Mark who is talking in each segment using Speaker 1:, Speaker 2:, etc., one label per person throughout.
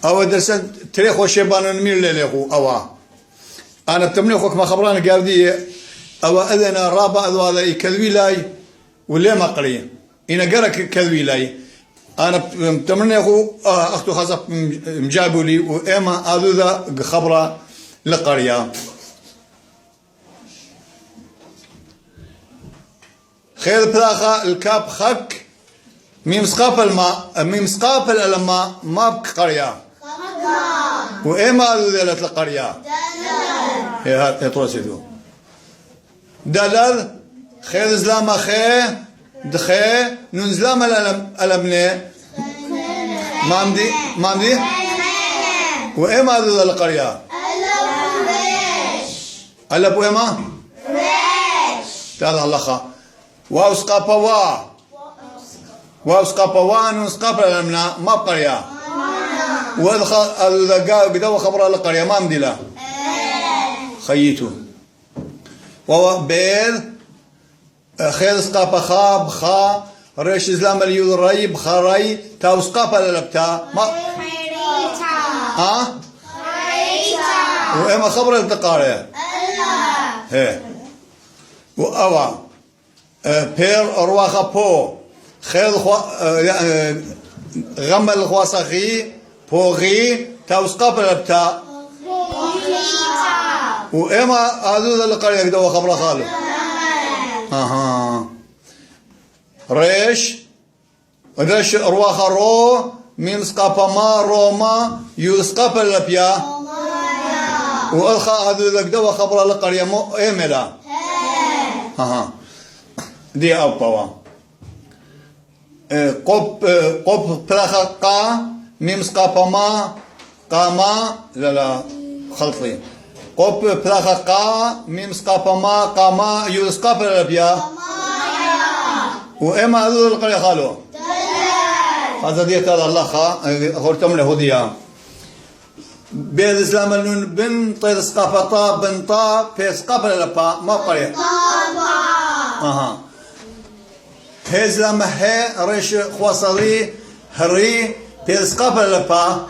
Speaker 1: أو درس تاريخ وشيبان نميل لليخو أوا أنا بتمني خوك ما خبران قاودي أو أذن رابع هذا يكذبي لاي ولا ما قري إن جرك كذبي لاي أنا بتمني أخو أختو خاصة مجابوا لي وإما هذا خبرة لقرية خير بلاخة الكاب خك ميم سقاف الماء ميم سقاف الماء ما بقرية وإما هذا لقرية هي هذا ترسيدو دلال خير زلامة خي دخي نون زلامة الأبناء مامدي وإما هذا القرية ألب وإما تعال الله واو سقاپا واو سقاپا وان سقاپا الأبناء ما بقرية وهذا قدوا خبر القرية ما مدلا خيتو وهو بيل خير سقاپا خاب خا ريش إسلام اليود ري بخاري تاو سقاپا للبتا ما ها وإما خبر القرية هي وأوا بير أرواخا بو خير غمل خواصخي بوغي تاو سقاپا للبتا وإما هذا القرية قدوا خبر خالو ريش أرواخ رو ميم سقاپا ما روما يو سقاپا للبيا وألخا هذا قدوا خبر القرية مو إيملا دي أبوا قب بلاخا قا ميم سقاپا ما قاما لا خلطي قب بلاخا قا ميم سقاپا ما قاما يو سقاپا للبيا وإما هذا القرية خالو هذا ديت هذا الله خا خورتم له هدية بيد الإسلام النون بن طير سقاپا طا بن طا في سقاپا للبا ما قرية هزلام هي ريش خواصلي هري في سقاپا للبا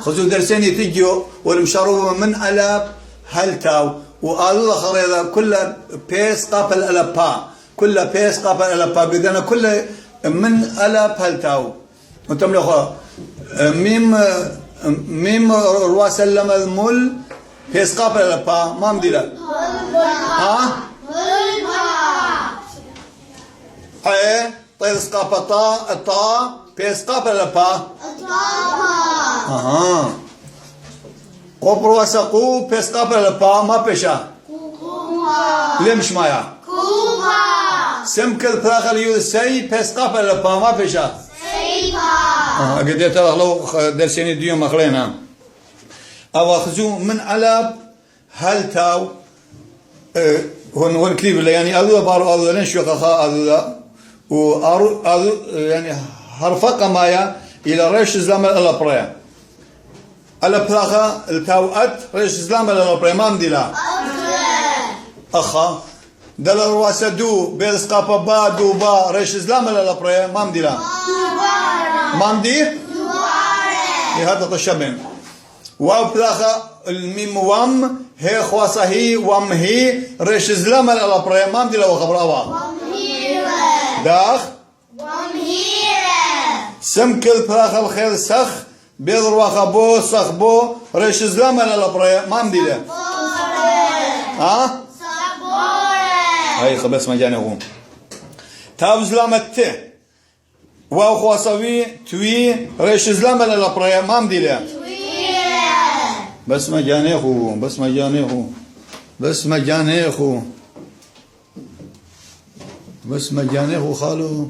Speaker 1: خذوا درسين تجوا والمشروب من ألب هلتاو وقالوا خريضة كلها في سقاپا للبا كلها بيس قابل ألبا بدنا كل من ألب هلتاو وتملخ ميم رواسلم المول بيس قابل ألبا ما مديلا أي بيس قابل طا بيس قابل ألبا قب رواسقو بيس قابل ألبا ما بيشا لمش مايا سمكل فراخ اليود سي بسقاپا للبا ما بيشا سيبا قديت لو درسيني ديوم اخرينا او اخذو من علب هلتاو هون كليب يعني اذو بارو اذو لنشو خا اذو و يعني هرفق مايا الى ريش زلام الابريا البلاخه التاوات ريش زلام الابريا ما مديلا اخا دل الواسدو بيل سقاپا با دو با ريش إسلام للأبرية ما مدي لا ما مدي هذا تشبن واو بلاخة الميم وام هي خواسة هي وام هي ريش إسلام للأبرية ما مدي لا وخبر أوا داخ سمكل بلاخة الخير سخ بيل رواخة بو سخ بو ريش إسلام للأبرية ما مدي لا هاي خبص مجانه تاو زلامته واو خواصوي توي ريش زلام للأبرية ما مديله بس مجانه بس مجانه بس مجانه بس مجانه خالو